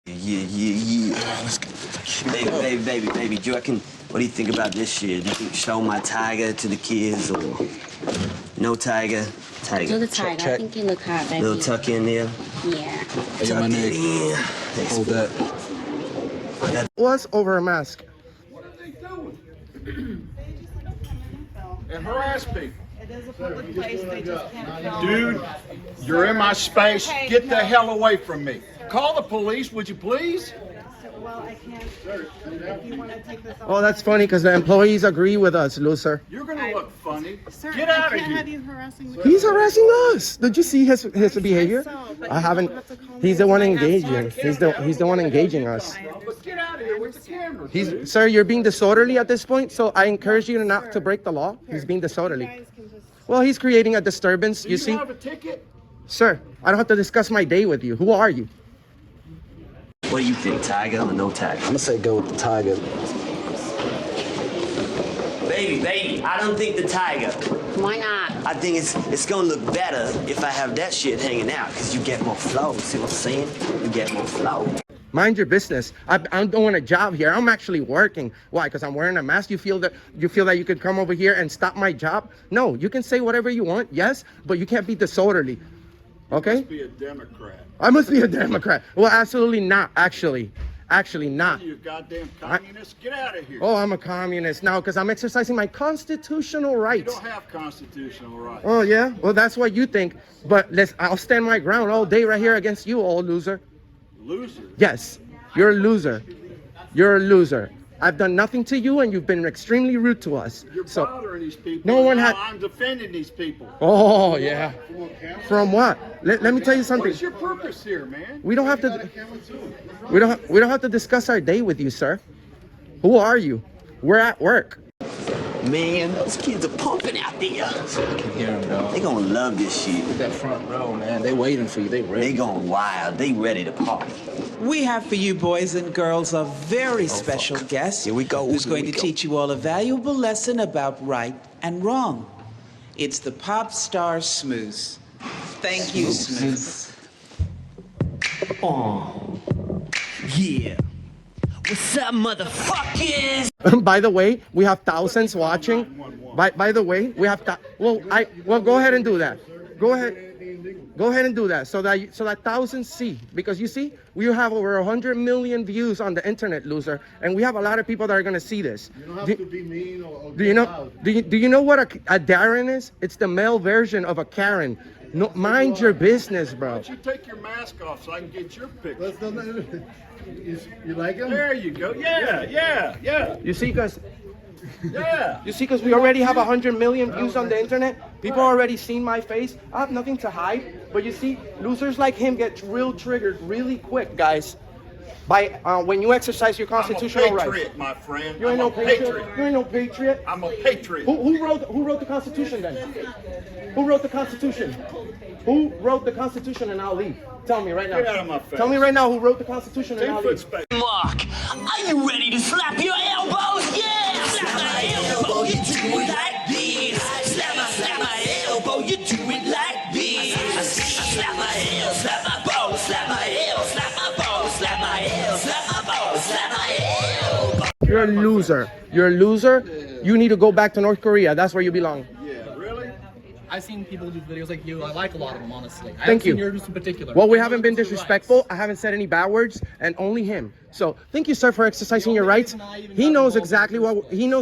Yeah. Let's go. Baby. Do you reckon, what do you think about this shit? Do you think show my tiger to the kids or no tiger? Tiger. Do the tiger. Check. I think you look hot, baby. Little tuck in there. Yeah. Tuck my neck. it in. Hold that. Was over a mask. What are they doing? And harass people. It is a public place, they just can't film. Dude, you're in my space. Get the hell away from me. Call the police, would you please? Well, I can't, if you want to take this off. Oh, that's funny because the employees agree with us, loser. You're gonna look funny. Sir, Get I out of can't have here. you harassing me. He's harassing us. Did you see his behavior? So, but I you haven't. don't have to call me He's the one until I ask you. engaging. He's the one engaging us. But get out of here with the camera, dude. Sir, you're being disorderly at this point, so I encourage you not to break the law. He's being You disorderly. guys can just- Well, he's creating a disturbance. Do You see, have a ticket? sir, I don't have to discuss my day with you. Who are you? What do you think, tiger or no tiger? I'm gonna say go with the tiger. Baby, I don't think the tiger. Why not? I think it's gonna look better if I have that shit hanging out, because you get more flow. See what I'm saying? You get more flow. Mind your business. I'm doing a job here. I'm actually working. Why? Because I'm wearing a mask. You feel that you could come over here and stop my job? No, you can say whatever you want, yes, but you can't be disorderly. Okay? Be a Democrat. I must be a Democrat. Well, absolutely not. Actually not. You goddamn communist. Get out of here. Oh, I'm a communist now because I'm exercising my constitutional You rights. don't have constitutional rights. Oh yeah? Well, that's what you think. But I'll stand my ground all day right here against you, old loser. Loser. Yes, you're a loser. You're a loser. I've done nothing to you, and you've been extremely rude to us. You're So, bothering these people. no one Now had- I'm defending these people. oh yeah. From what? Let me tell you What something. is your purpose here, man? We don't have to. We don't have to discuss our day with you, sir. Who are you? We're at work. Man, those kids are pumping out there. I can hear him, dog. They gonna love this shit. That front row, man. They waiting for you. They They ready. going wild. They ready to party. We have for you, boys and girls, a very special guest. Here we go. Who's Here going we to go. teach you all a valuable lesson about right and wrong. It's the pop star Smouse. Thank you, Smouse. Oh, yeah. What's up, motherfuckers? By the way, we have thousands watching. By the way, we have well, go ahead and do that. Go ahead and do that so that thousands see, because you see, we have over 100 million views on the internet, loser, and we have a lot of people that are gonna see this. You don't have to be mean or Do you know? Do you know what a Darren is? It's the male version of a Karen. No, mind your business, Why bro. don't you take your mask off so I can get your picture? You like him? There you go. Yeah. You see, because Yeah. we already have 100 million views on the internet. People already seen my face. I have nothing to hide. But you see, losers like him get real triggered really quick, guys. By when you exercise your constitutional I'm a rights. patriot, my friend. You ain't I'm no a patriot. You ain't no patriot. I'm a patriot. Who wrote the Constitution then? Who wrote the Constitution? Who wrote the Constitution, and I'll leave. Tell me right now. Get out of my face. Tell me right now who wrote the Constitution, and I'll 10-foot leave. space. Mark, are you ready to slap your elbows? Yeah! Slap my elbow, you do it like this. Slap my elbow, you do it like this. Slap my elbow, slap my bow, slap my elbow, slap my bow, slap my elbow, slap my bow, slap my elbow. You're a loser. You're a loser. You need to go back to North Korea. That's where you belong. Yeah, really? I've seen people do videos like you. I like a lot of them, honestly. I Thank haven't seen you. yours in particular. Well, we haven't been Those are disrespectful. rights. I haven't said any bad words, and only him. So thank you, sir, for exercising your only rights. reason I even He got knows involved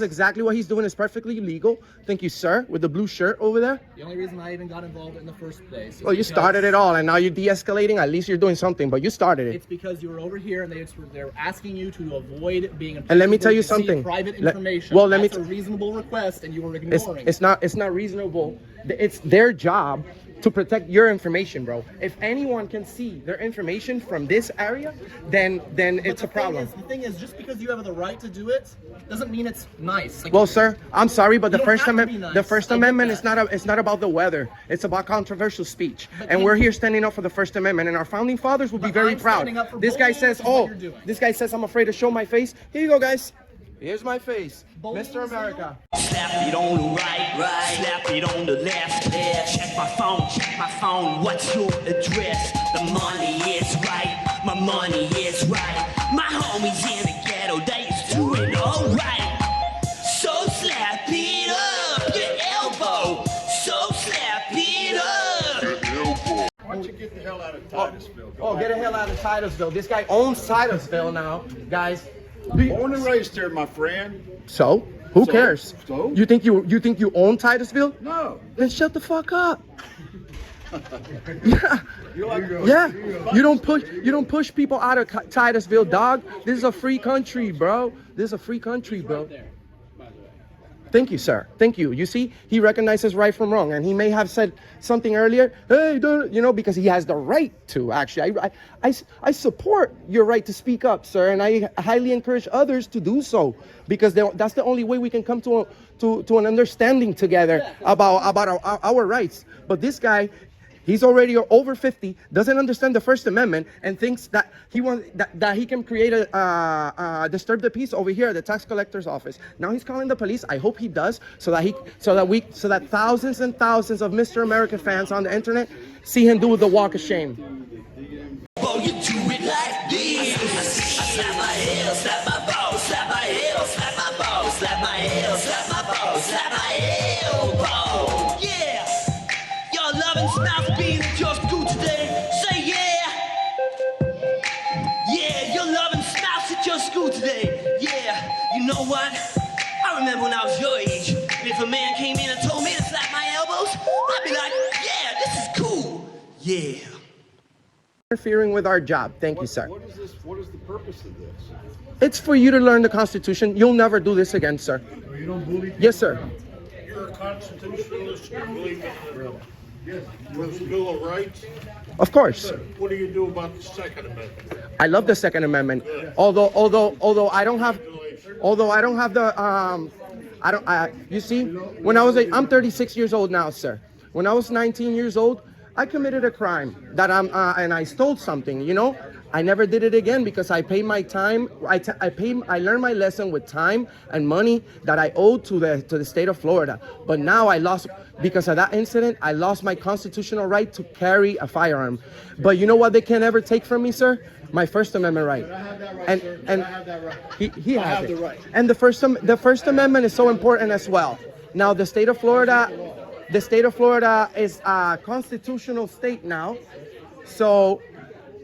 exactly in what he's doing is perfectly legal. Thank you, sir, with the blue shirt over there. The only reason I even got involved in the first place. is Well, you because started it all, and now you're de-escalating. At least you're doing something, but you started it. It's because you were over here and they're asking you to avoid being. And let me tell you to see something. Private Let- information. well, let me That's a reasonable request, and you were It's ignoring. it's not reasonable. It's their job to protect your information, bro. If anyone can see their information from this area, then it's a problem. The thing is, just because you have the right to do it, doesn't mean it's nice. Like, Well, sir, I'm sorry, but You the don't First have to be Amendment, nice. the First I get Amendment that. it's not about the weather. It's about controversial speech, But and you- we're here standing up for the First Amendment, and our founding fathers would be But very I'm proud. standing up for This guy bullying, says, which is what "Oh, you're doing." this guy says I'm afraid to show my face." Here you go, guys. Here's my face, Mr. America. Slap it on the right, slap it on the left. Check my phone, what's your address? The money is right, my money is right. My homies in the ghetto, they is doing alright. So slap it up, your elbow. So slap it up. Why don't you get the hell out of Titusville? Oh, get the hell out of Titusville. This guy owns Titusville now, guys. Born and raised here, my friend. So, who So? cares? So? You think you own Titusville? No. Then shut the fuck up. Yeah. You like Yeah. You don't push people out of Titusville, dog. This is a free country, bro. This is a free country, bro. Thank you, sir. Thank you. You see, he recognizes right from wrong, and he may have said something earlier. Hey, don't, because he has the right to. Actually, I support your right to speak up, sir, and I highly encourage others to do so because that's the only way we can come to an understanding together about our rights. But this guy, he's already over 50, doesn't understand the First Amendment, and thinks that he can create a disturb the peace over here at the tax collector's office. Now he's calling the police. I hope he does, so that thousands and thousands of Mr. America fans on the internet see him do the walk of shame. Oh, you do it like this. I slap my heel, slap my balls, slap my heel, slap my balls, slap my heel, slap my balls, slap my elbow. Yeah. Y'all loving Smouse being at your school today? Say yeah. Yeah, you're loving Smouse at your school today. Yeah. You know what? I remember when I was your age. And if a man came in and told me to slap my elbows, I'd be like, yeah, this is cool. Yeah. Interfering with our job. Thank you, sir. What is this? What is the purpose of this? It's for you to learn the Constitution. You'll never do this again, sir. You don't bully people? Yes, sir. You're a constitutionalist. You believe in the Bill of Rights. Of course. What do you do about the Second Amendment? I love the Second Amendment. Although I don't have the you see, when I'm 36 years old now, sir. When I was 19 years old, I committed a crime that and I stole something, I never did it again because I paid my time. I learned my lesson with time and money that I owed to the state of Florida. But now because of that incident, I lost my constitutional right to carry a firearm. But you know what they can never take from me, sir? My First Amendment right. I have that right, sir. I have that right. He I has have it. the right. And the First Amendment is so important as well. Now the state of Florida is a constitutional state now. So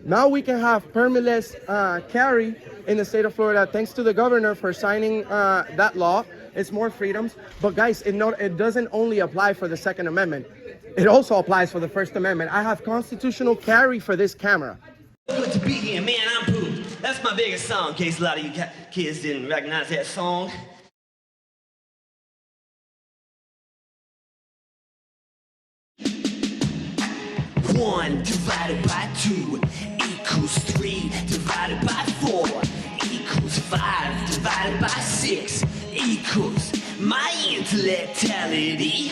now we can have permitless carry in the state of Florida thanks to the governor for signing that law. It's more freedoms. But guys, it doesn't only apply for the Second Amendment. It also applies for the First Amendment. I have constitutional carry for this camera. Good to be here, man. I'm pooped. That's my biggest song, in case a lot of you kids didn't recognize that song. One divided by 2 equals 3 divided by 4 equals 5 divided by 6 equals my intellectuality.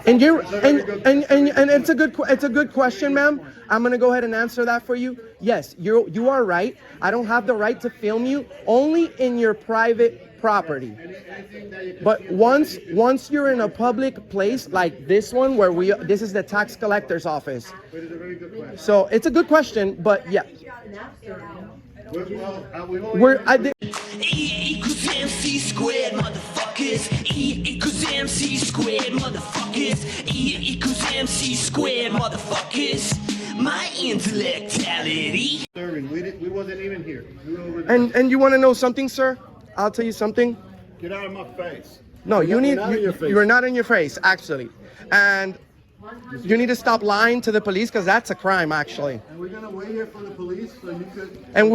And it's a good question, ma'am. I'm gonna go ahead and answer that for you. Yes, you are right. I don't have the right to film you, only in your private property. But once you're in a public place like this one, this is the tax collector's office. So it's a good question, but yeah. E equals MC squared, motherfuckers. E equals MC squared, motherfuckers. E equals MC squared, motherfuckers. My intellectuality. We wasn't even here. We were over there. And you want to know something, sir? I'll tell you something. Get out of my face. No, You're not in your face, actually. And you need to stop lying to the police because that's a crime, actually. And we're gonna wait here for the police so you could. And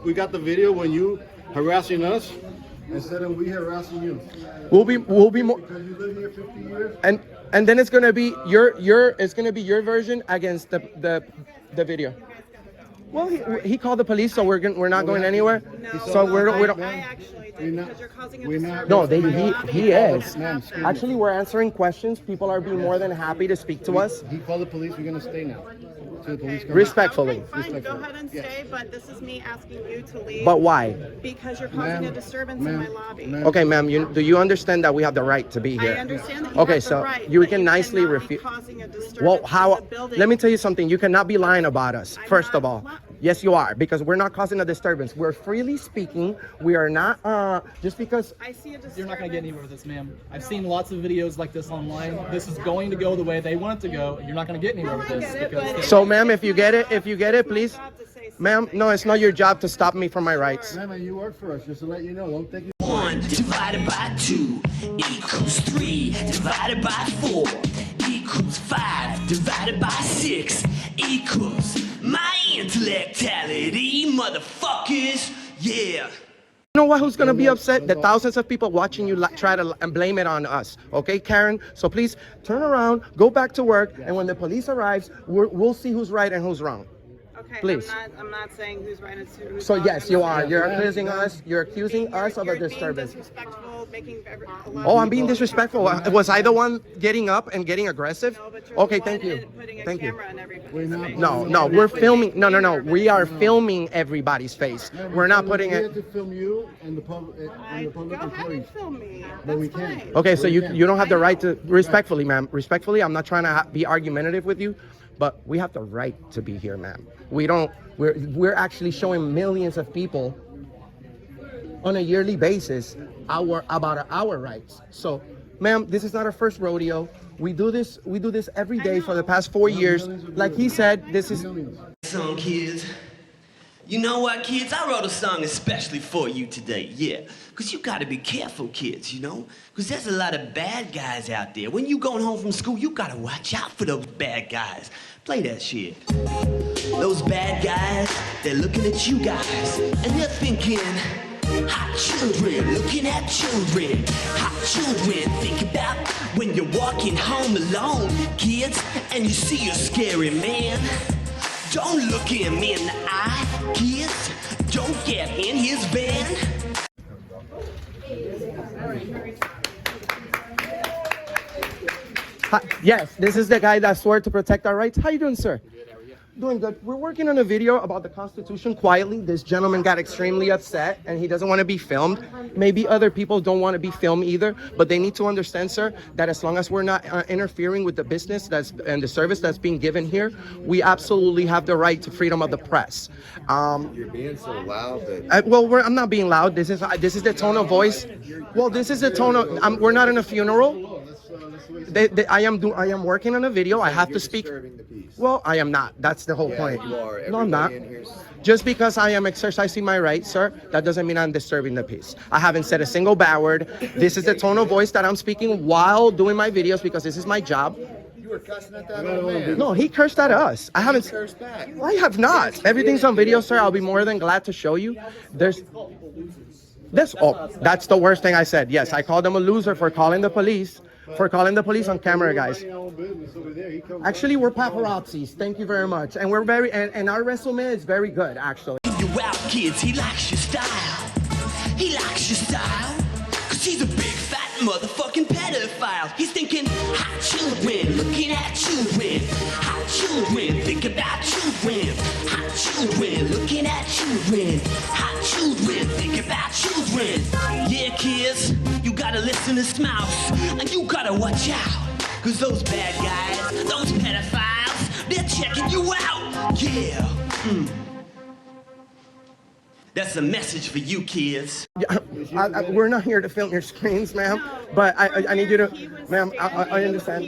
we got the video when you harassing us instead of we harassing you. We'll be more. Because you live here 50 years. And then it's gonna be your version against the video. Well, he called the police, so we're not going anywhere. So we don't. I actually did because you're causing a No, he is. Ma'am, screw Actually, we're answering questions. People are being more than happy to speak to us. He called the police. We're gonna stay now. till the police come. Respectfully. Okay, fine, go ahead and stay, but this is me asking you to leave. But why? Because you're causing a disturbance in my lobby. Okay, ma'am, do you understand that we have the right to be here? I understand that you Okay, have the so right, you but can nicely cannot be refuse. causing a disturbance Well, in how? the building. Let me tell you something. You cannot be lying about us. I'm First of not all, lying. yes, you are, because we're not causing a disturbance. We're freely speaking. We are not just because. I see a disturbance. You're not going to get anywhere with this, ma'am. I've seen lots of videos like this online. This is going to go the way they want it to go. You're not going to get anywhere with I this. get it, because but- So, ma'am, if you get it, please, ma'am. No, it's not your job to stop me from my rights. Man, you work for us, just to let you know. Don't think you. 1 divided by 2 equals 3 divided by 4 equals 5 divided by 6 equals my intellectuality, motherfuckers. Yeah. You know what? Who's gonna be upset? The thousands of people watching you try to and blame it on us. Okay, Karen. So please turn around, go back to work, and when the police arrives, we'll see who's right and who's wrong. Okay, Please. I'm not saying who's right and who's So wrong. yes, I'm you not are. saying- You're accusing us. You're accusing us of a You're disturbance. being disrespectful, making a lot Oh, of I'm being people disrespectful. Was I the one getting up and getting aggressive? No, but you're Okay, the thank one you. putting a Thank you. camera in everybody's face. No, we're filming. No. We are filming everybody's face. We're not putting We it. have to film you and the public Go and the public ahead employees. and film me. But we That's can't. fine. Okay, so We can. you don't have the right to respectfully, ma'am. Respectfully, I'm not trying to be argumentative with you, but we have the right to be here, ma'am. We don't. We're actually showing millions of people on a yearly basis about our rights. So, ma'am, this is not our first rodeo. We do this every day for the past 4 years. Like he said, this is. Song, kids. You know what, kids? I wrote a song especially for you today, yeah. Because you got to be careful, kids, you know? Because there's a lot of bad guys out there. When you going home from school, you got to watch out for those bad guys. Play that shit. Those bad guys, they're looking at you guys, and they're thinking, hot children, looking at children. Hot children, think about when you're walking home alone, kids, and you see a scary man. Don't look him in the eye, kids. Don't get in his van. Yes, this is the guy that swore to protect our rights. How you doing, sir? Doing good. We're working on a video about the Constitution quietly. This gentleman got extremely upset and he doesn't want to be filmed. Maybe other people don't want to be filmed either, but they need to understand, sir, that as long as we're not interfering with the business and the service that's being given here, we absolutely have the right to freedom of the press. You're being so loud that I'm not being loud. This is the tone of voice. Well, this is the tone of. We're not in a funeral. I am working on a video. I have to speak. Well, I am not. That's the whole point. you are. No, I'm not. Everybody in here's- Just because I am exercising my rights, sir, that doesn't mean I'm disturbing the peace. I haven't said a single bad word. This is the tone of voice that I'm speaking while doing my videos because this is my job. You were cussing at that old man. No, he cursed at us. I haven't. Curse back. I have not. Everything's on video, sir. I'll be more than glad to show you. That's the worst thing I said. Yes, I called them a loser for calling the police. For calling the police on camera, guys. Actually, we're paparazzis. Thank you very much. And we're and our resume is very good, actually. You out, kids, he likes your style. He likes your style. Cause he's a big fat motherfucking pedophile. He's thinking, hot children, looking at children. Hot children, think about children. Hot children, looking at children. Hot children, think about children. Yeah, kids, you gotta listen to Smouse. And you gotta watch out. Cause those bad guys, those pedophiles, they're checking you out. Yeah. That's a message for you, kids. We're not here to film your screens, ma'am. But I need you to, ma'am. I understand.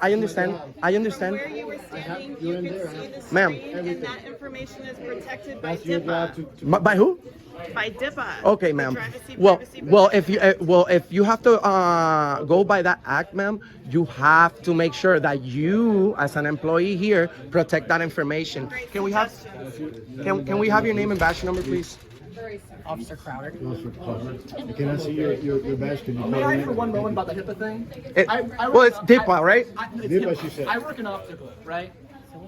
I understand. I understand. Where you were standing, you could see the Ma'am. screen, and that information is protected by DIPA. By who? By DIPA. Okay, the ma'am. Privacy Well, Protection. if you have to go by that act, ma'am, you have to make sure that you, as an employee here, protect that information. Can we have your name and badge number, please? Officer Crowder. Can I see your badge? Can you May call I me? for one moment about the HIPAA thing? Well, it's DIPA, right? It's DIPA, she said. I work in optical, right?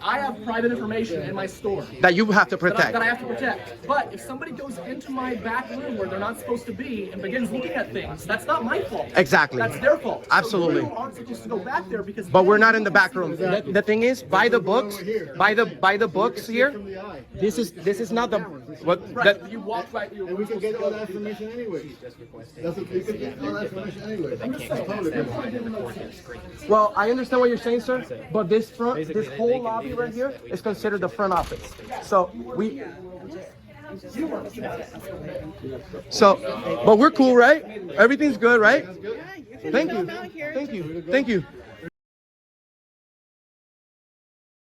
I have private information in my store that you have to protect. that I have to protect. But if somebody goes into my back room where they're not supposed to be and begins looking at things, that's not my fault. Exactly. That's their fault. Absolutely. So you aren't supposed to go back there because. But we're not in the back room. The thing is, by the books, by the books here, this is not the what Right. that You walk right. You And we can get all that information anyway. That's what we can get all that information anyway. well, I understand what you're saying, sir, but this whole lobby right here is considered the front office. So but we're cool, right? Everything's good, right? Thank you. Thank you. Thank you.